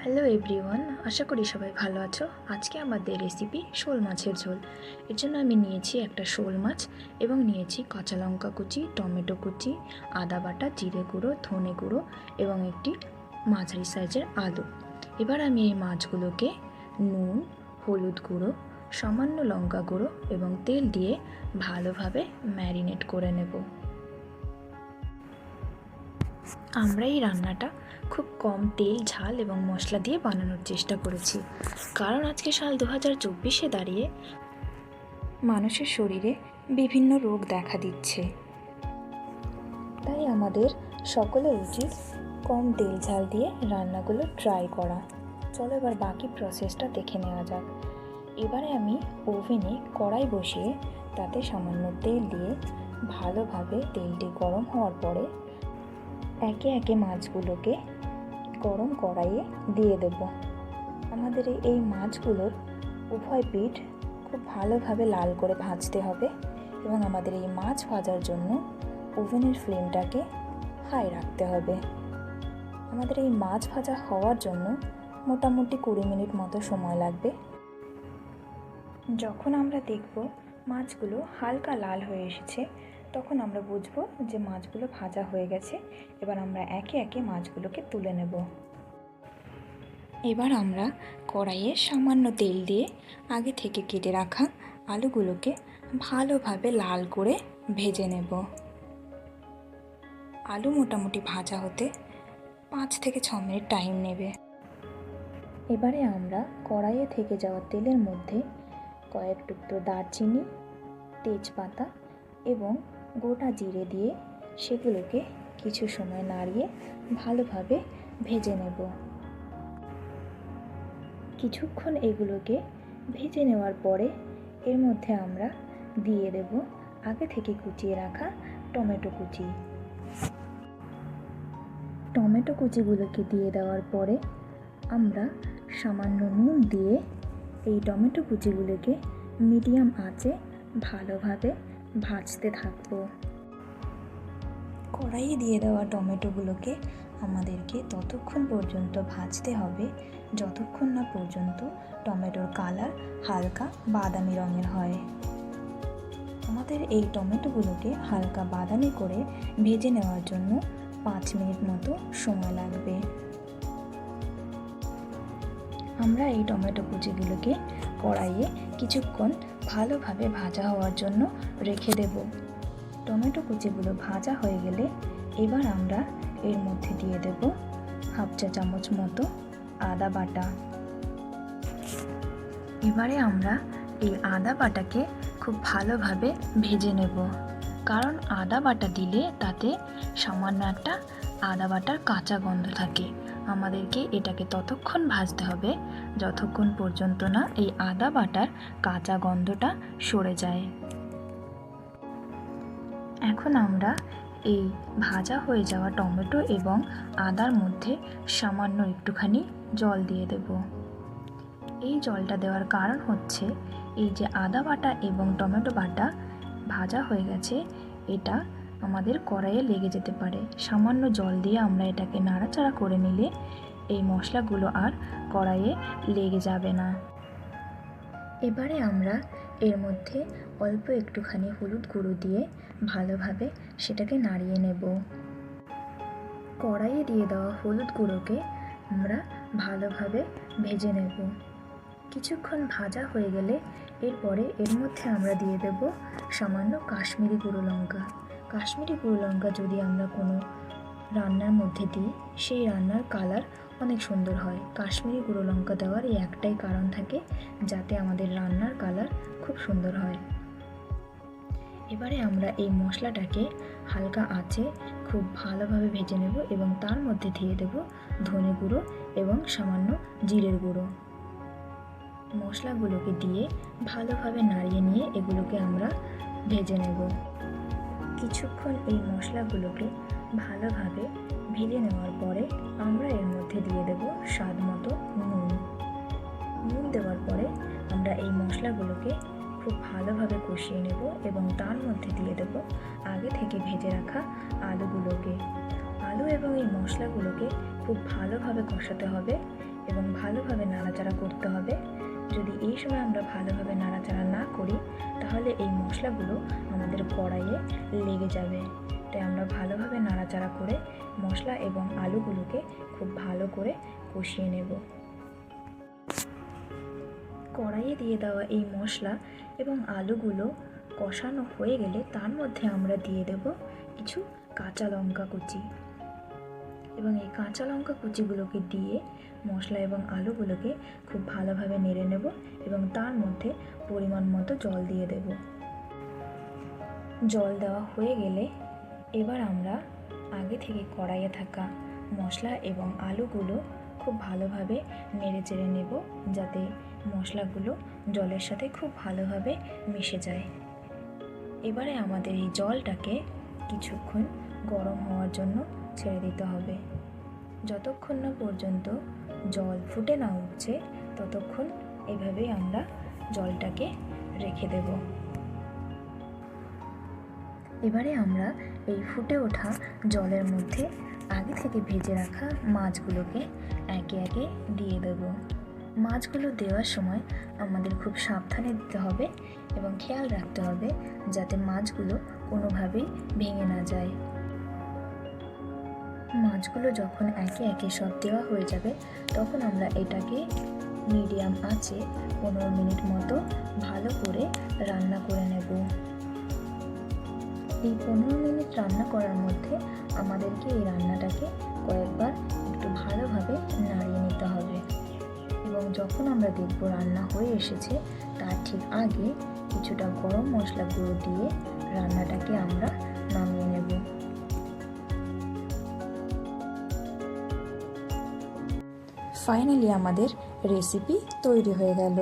Hello everyone, আশা করি সবাই ভালো আছো। আজকে আমাদের রেসিপি শোল মাছের ঝোল। এর জন্য আমি নিয়েছি একটা শোল মাছ এবং নিয়েছি কাঁচা লঙ্কা কুচি, টমেটো কুচি, আদা বাটা, জিরে গুঁড়ো, ধনে গুঁড়ো এবং একটি মাঝারি সাইজের আলু। এবার আমি এই মাছগুলোকে নুন, হলুদ গুঁড়ো, সামান্য লঙ্কা গুঁড়ো এবং তেল দিয়ে ভালোভাবে ম্যারিনেট করে নেব। আমরা এই রান্নাটা খুব কম তেল, ঝাল এবং মশলা দিয়ে বানানোর চেষ্টা করেছি, কারণ আজকে সাল 2024-এ দাঁড়িয়ে মানুষের শরীরে বিভিন্ন রোগ দেখা দিচ্ছে। তাই আমাদের সকলের উচিত কম তেল ঝাল দিয়ে রান্নাগুলো ট্রাই করা। চলো এবার বাকি প্রসেসটা দেখে নেওয়া যাক। এবারে আমি ওভেনে কড়াই বসিয়ে তাতে সামান্য তেল দিয়ে ভালোভাবে তেলটি গরম হওয়ার পরে একে একে মাছগুলোকে গরম কড়াইয়ে দিয়ে দেব। আমাদের এই মাছগুলোর উভয় পিঠ খুব ভালোভাবে লাল করে ভাজতে হবে এবং আমাদের এই মাছ ভাজার জন্য ওভেনের ফ্লেমটাকে হাই রাখতে হবে। আমাদের এই মাছ ভাজা হওয়ার জন্য মোটামুটি 20 মিনিট মতো সময় লাগবে। যখন আমরা দেখব মাছগুলো হালকা লাল হয়ে এসেছে, তখন আমরা বুঝবো যে মাছগুলো ভাজা হয়ে গেছে। এবার আমরা একে একে মাছগুলোকে তুলে নেব। এবার আমরা কড়াইয়ে সামান্য তেল দিয়ে আগে থেকে কেটে রাখা আলুগুলোকে ভালোভাবে লাল করে ভেজে নেব। আলু মোটামুটি ভাজা হতে 5 থেকে 6 মিনিট টাইম নেবে। এবারে আমরা কড়াইয়ে থেকে যাওয়া তেলের মধ্যে কয়েক টুকরো দারচিনি, তেজপাতা এবং গোটা জিরে দিয়ে সেগুলোকে কিছু সময় নাড়িয়ে ভালোভাবে ভেজে নেব। কিছুক্ষণ এগুলোকে ভেজে নেওয়ার পরে এর মধ্যে আমরা দিয়ে দেব আগে থেকে কুচিয়ে রাখা টমেটো কুচি। টমেটো কুচিগুলোকে দিয়ে দেওয়ার পরে আমরা সামান্য নুন দিয়ে এই টমেটো কুচিগুলোকে মিডিয়াম আঁচে ভালোভাবে ভাজতে থাকবো। কড়াইয়ে দিয়ে দেওয়া টমেটোগুলোকে আমাদেরকে ততক্ষণ পর্যন্ত ভাজতে হবে যতক্ষণ না পর্যন্ত টমেটোর কালার হালকা বাদামি রঙের হয়। আমাদের এই টমেটোগুলোকে হালকা বাদামি করে ভেজে নেওয়ার জন্য 5 মিনিট মতো সময় লাগবে। আমরা এই টমেটো কুচিগুলোকে কড়াইয়ে কিছুক্ষণ ভালোভাবে ভাজা হওয়ার জন্য রেখে দেব। টমেটো কুচিগুলো ভাজা হয়ে গেলে এবার আমরা এর মধ্যে দিয়ে দেব হাফ চা চামচ মতো আদা বাটা। এবারে আমরা এই আদা বাটাকে খুব ভালোভাবে ভেজে নেব, কারণ আদা বাটা দিলে তাতে সামান্য একটা আদা বাটার কাঁচা গন্ধ থাকে। আমাদেরকে এটাকে ততক্ষণ ভাজতে হবে যতক্ষণ পর্যন্ত না এই আদা বাটার কাঁচা গন্ধটা সরে যায়। এখন আমরা এই ভাজা হয়ে যাওয়া টমেটো এবং আদার মধ্যে সামান্য একটুখানি জল দিয়ে দেব। এই জলটা দেওয়ার কারণ হচ্ছে এই যে আদা বাটা এবং টমেটো বাটা ভাজা হয়ে গেছে, এটা আমাদের কড়াইয়ে লেগে যেতে পারে। সামান্য জল দিয়ে আমরা এটাকে নাড়াচাড়া করে নিলে এই মশলাগুলো আর কড়াইয়ে লেগে যাবে না। এবারে আমরা এর মধ্যে অল্প একটুখানি হলুদ গুঁড়ো দিয়ে ভালোভাবে সেটাকে নাড়িয়ে নেব। কড়াইয়ে দিয়ে দেওয়া হলুদ গুঁড়োকে আমরা ভালোভাবে ভেজে নেব। কিছুক্ষণ ভাজা হয়ে গেলে এরপরে এর মধ্যে আমরা দিয়ে দেব সামান্য কাশ্মীরি গুঁড়ো লঙ্কা। কাশ্মীরি গুঁড়ো লঙ্কা যদি আমরা কোনো রান্নার মধ্যে দিই, সেই রান্নার কালার অনেক সুন্দর হয়। কাশ্মীরি গুঁড়ো লঙ্কা দেওয়ার এই একটাই কারণ থাকে, যাতে আমাদের রান্নার কালার খুব সুন্দর হয়। এবারে আমরা এই মশলাটাকে হালকা আঁচে খুব ভালোভাবে ভেজে নেব এবং তার মধ্যে দিয়ে দেব ধনে গুঁড়ো এবং সামান্য জিরের গুঁড়ো। মশলাগুলোকে দিয়ে ভালোভাবে নাড়িয়ে নিয়ে এগুলোকে আমরা ভেজে নেব। কিছুক্ষণ এই মশলাগুলোকে ভালোভাবে ভেজে নেওয়ার পরে আমরা এর মধ্যে দিয়ে দেব স্বাদ মতো নুন। নুন দেওয়ার পরে আমরা এই মশলাগুলোকে খুব ভালোভাবে কষিয়ে নেব এবং তার মধ্যে দিয়ে দেব আগে থেকে ভেজে রাখা আলুগুলোকে। আলু এবং এই মশলাগুলোকে খুব ভালোভাবে কষাতে হবে এবং ভালোভাবে নাড়াচাড়া করতে হবে। যদি এই সময় আমরা ভালোভাবে নাড়াচাড়া না করি তাহলে এই মশলাগুলো আমাদের কড়াইয়ে লেগে যাবে। তাই আমরা ভালোভাবে নাড়াচাড়া করে মশলা এবং আলুগুলোকে খুব ভালো করে কষিয়ে নেব। কড়াইয়ে দিয়ে দেওয়া এই মশলা এবং আলুগুলো কষানো হয়ে গেলে তার মধ্যে আমরা দিয়ে দেব কিছু কাঁচা লঙ্কা কুচি, এবং এই কাঁচা লঙ্কা কুচিগুলোকে দিয়ে মশলা এবং আলুগুলোকে খুব ভালোভাবে নেড়ে নেব এবং তার মধ্যে পরিমাণ মতো জল দিয়ে দেব। জল দেওয়া হয়ে গেলে এবার আমরা আগে থেকে কড়াইয়ে থাকা মশলা এবং আলুগুলো খুব ভালোভাবে নেড়ে চেড়ে নেব, যাতে মশলাগুলো জলের সাথে খুব ভালোভাবে মিশে যায়। এবারে আমাদের এই জলটাকে কিছুক্ষণ গরম হওয়ার জন্য ছেড়ে দিতে হবে। যতক্ষণ না পর্যন্ত জল ফুটে না উঠছে ততক্ষণ এভাবেই আমরা জলটাকে রেখে দেব। এবারে আমরা এই ফুটে ওঠা জলের মধ্যে আগে থেকে ভেজে রাখা মাছগুলোকে একে একে দিয়ে দেব। মাছগুলো দেওয়ার সময় আমাদের খুব সাবধানে দিতে হবে এবং খেয়াল রাখতে হবে যাতে মাছগুলো কোনোভাবেই ভেঙে না যায়। মাছগুলো যখন একে একে সব দেওয়া হয়ে যাবে তখন আমরা এটাকে মিডিয়াম আঁচে 15 মিনিট মতো ভালো করে রান্না করে নেব। এই 15 মিনিট রান্না করার মধ্যে আমাদেরকে এই রান্নাটাকে কয়েকবার একটু ভালোভাবে নাড়িয়ে নিতে হবে, এবং যখন আমরা দেখব রান্না হয়ে এসেছে তার ঠিক আগে কিছুটা গরম মশলা গুঁড়ো দিয়ে রান্নাটাকে আমরা নামিয়ে নেব। ফাইনালি আমাদের রেসিপি তৈরি হয়ে গেল।